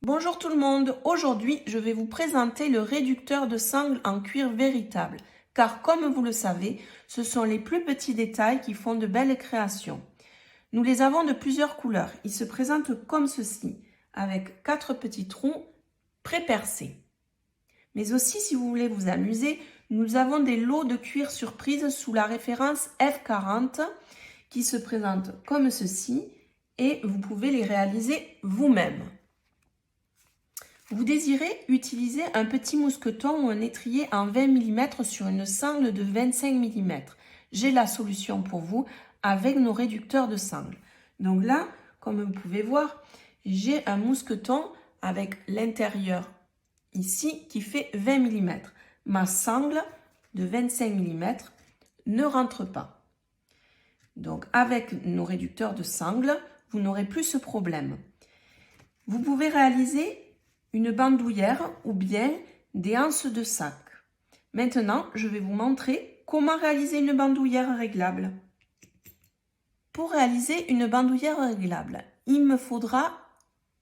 Bonjour tout le monde, aujourd'hui je vais vous présenter le réducteur de sangle en cuir véritable, car comme vous le savez, ce sont les plus petits détails qui font de belles créations. Nous les avons de plusieurs couleurs, ils se présentent comme ceci, avec 4 petits trous pré-percés. Mais aussi si vous voulez vous amuser, nous avons des lots de cuir surprise sous la référence F40 qui se présentent comme ceci et vous pouvez les réaliser vous-même. Vous désirez utiliser un petit mousqueton ou un étrier en 20 mm sur une sangle de 25 mm. J'ai la solution pour vous avec nos réducteurs de sangle. Donc là, comme vous pouvez voir, j'ai un mousqueton avec l'intérieur ici qui fait 20 mm. Ma sangle de 25 mm ne rentre pas. Donc avec nos réducteurs de sangle, vous n'aurez plus ce problème. Vous pouvez réaliser une bandoulière ou bien des anses de sac. Maintenant, je vais vous montrer comment réaliser une bandoulière réglable. Pour réaliser une bandoulière réglable, il me faudra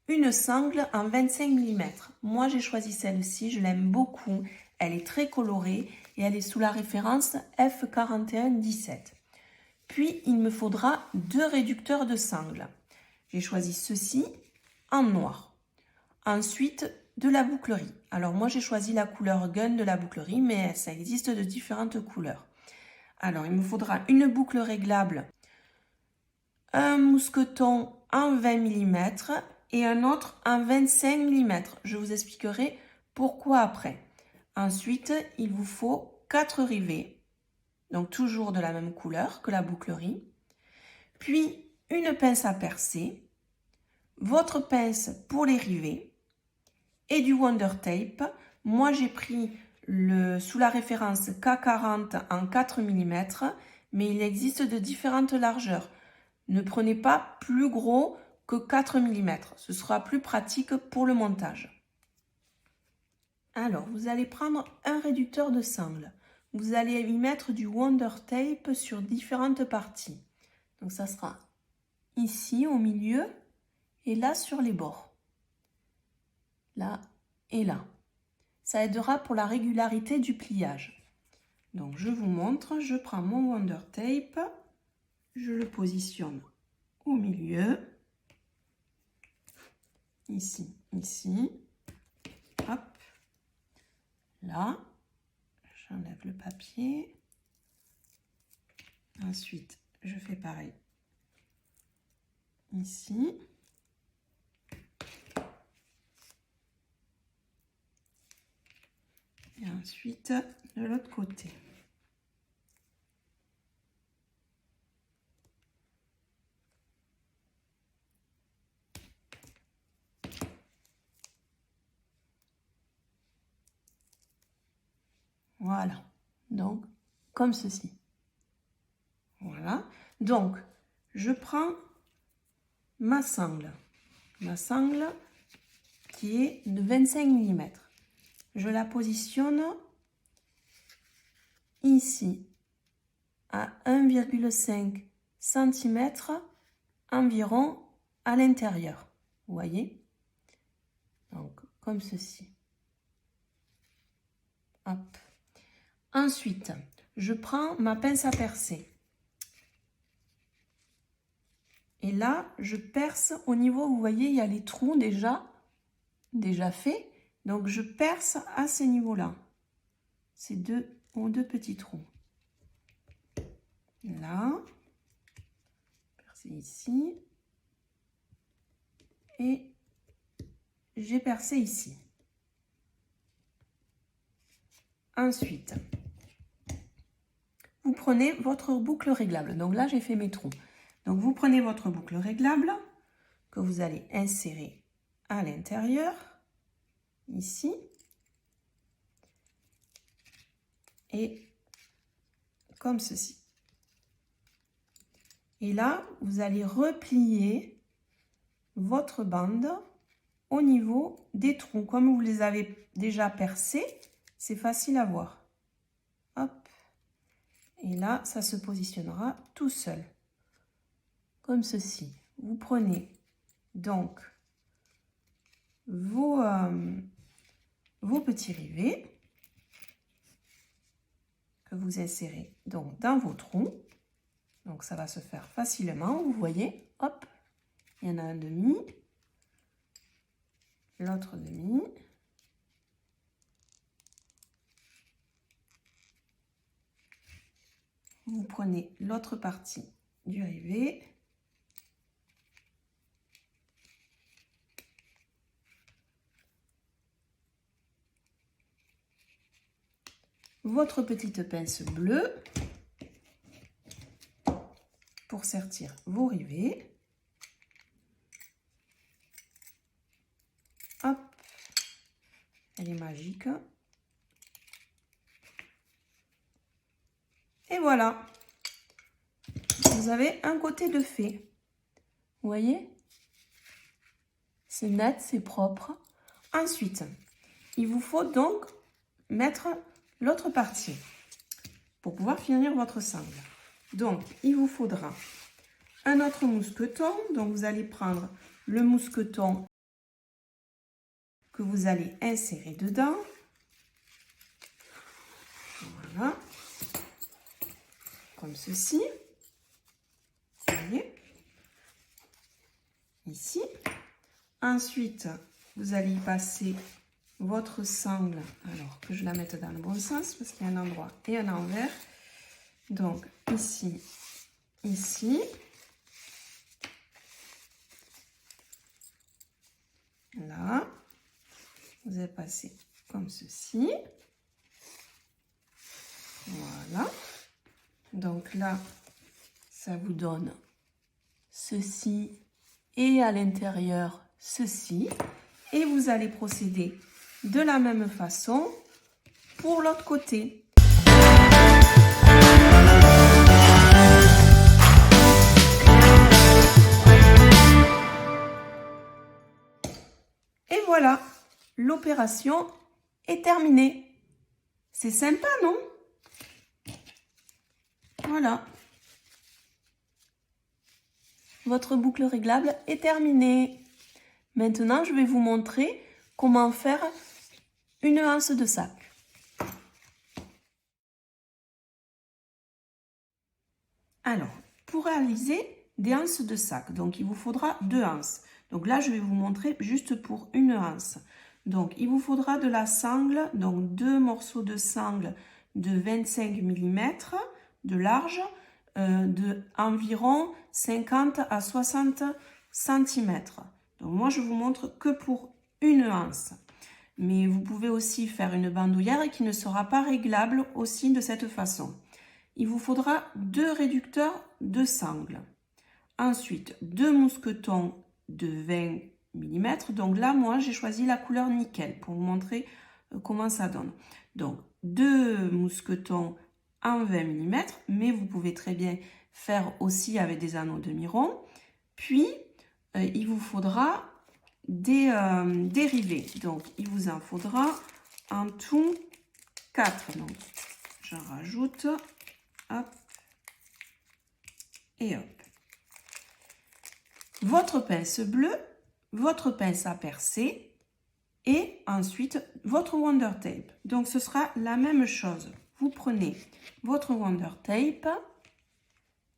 une sangle en 25 mm. Moi, j'ai choisi celle-ci, je l'aime beaucoup. Elle est très colorée et elle est sous la référence F4117. Puis, il me faudra 2 réducteurs de sangle. J'ai choisi ceci en noir. Ensuite, de la bouclerie. Alors moi, j'ai choisi la couleur Gun de la bouclerie, mais ça existe de différentes couleurs. Alors, il me faudra une boucle réglable, un mousqueton en 20 mm et un autre en 25 mm. Je vous expliquerai pourquoi après. Ensuite, il vous faut 4 rivets, donc toujours de la même couleur que la bouclerie. Puis, une pince à percer, votre pince pour les rivets, et du Wonder Tape. Moi, j'ai pris sous la référence K40 en 4 mm, mais il existe de différentes largeurs. Ne prenez pas plus gros que 4 mm. Ce sera plus pratique pour le montage. Alors, vous allez prendre un réducteur de sangle. Vous allez y mettre du Wonder Tape sur différentes parties. Donc, ça sera ici au milieu et là sur les bords. Là et là. Ça aidera pour la régularité du pliage. Donc je vous montre, je prends mon Wonder Tape, je le positionne au milieu, ici, ici, hop, là, j'enlève le papier, ensuite je fais pareil ici. Et ensuite, de l'autre côté. Voilà. Donc, comme ceci. Voilà. Donc, je prends ma sangle. Ma sangle qui est de 25 mm. Je la positionne ici à 1,5 cm environ à l'intérieur. Vous voyez? Donc, comme ceci. Hop. Ensuite, je prends ma pince à percer. Et là, je perce au niveau, vous voyez, il y a les trous déjà faits. Donc, je perce à ces niveaux-là. Ces deux petits trous. Là, percer ici. Et j'ai percé ici. Ensuite, vous prenez votre boucle réglable. Donc là, j'ai fait mes trous. Donc, vous prenez votre boucle réglable que vous allez insérer à l'intérieur, ici. Et comme ceci. Et là, vous allez replier votre bande au niveau des trous. Comme vous les avez déjà percés, c'est facile à voir. Hop. Et là, ça se positionnera tout seul. Comme ceci. Vous prenez donc vos petits rivets que vous insérez donc dans vos trous. Donc ça va se faire facilement, vous voyez, hop, il y en a un demi, l'autre demi. Vous prenez l'autre partie du rivet. Votre petite pince bleue pour sertir vos rivets. Hop, elle est magique. Et voilà, vous avez un côté de fait. Vous voyez? C'est net, c'est propre. Ensuite, il vous faut donc mettre l'autre partie pour pouvoir finir votre sangle. Donc, il vous faudra un autre mousqueton. Donc, vous allez prendre le mousqueton que vous allez insérer dedans. Voilà. Comme ceci. Vous voyez? Ici. Ensuite, vous allez y passer votre sangle. Alors, que je la mette dans le bon sens parce qu'il y a un endroit et un envers. Donc, ici, ici. Là. Vous allez passer comme ceci. Voilà. Donc là, ça vous donne ceci et à l'intérieur ceci. Et vous allez procéder de la même façon pour l'autre côté. Et voilà, l'opération est terminée. C'est sympa, non? Voilà. Votre boucle réglable est terminée. Maintenant, je vais vous montrer comment faire une anse de sac. Alors, pour réaliser des anses de sac, donc il vous faudra 2 anses. Donc là, je vais vous montrer juste pour une anse. Donc, il vous faudra de la sangle, donc 2 morceaux de sangle de 25 mm de large, de environ 50 à 60 cm. Donc moi, je vous montre que pour une anse. Mais vous pouvez aussi faire une bandoulière qui ne sera pas réglable aussi de cette façon. Il vous faudra 2 réducteurs de sangle. Ensuite, 2 mousquetons de 20 mm. Donc là, moi, j'ai choisi la couleur nickel pour vous montrer comment ça donne. Donc, 2 mousquetons en 20 mm, mais vous pouvez très bien faire aussi avec des anneaux demi-ronds. Puis, il vous faudra des rivets. Donc, il vous en faudra en tout 4. Donc, j'en rajoute. Hop. Et hop. Votre pince bleue, votre pince à percer et ensuite votre Wonder Tape. Donc, ce sera la même chose. Vous prenez votre Wonder Tape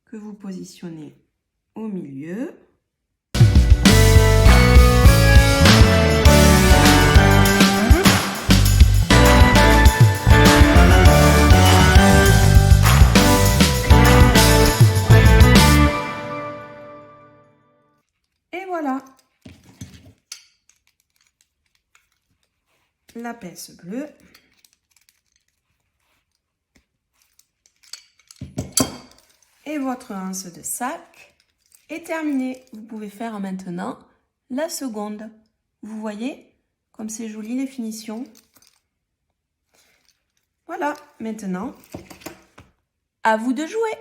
que vous positionnez au milieu. Et voilà, la pince bleue. Et votre anse de sac est terminée. Vous pouvez faire maintenant la seconde. Vous voyez comme c'est joli les finitions. Voilà, maintenant, à vous de jouer.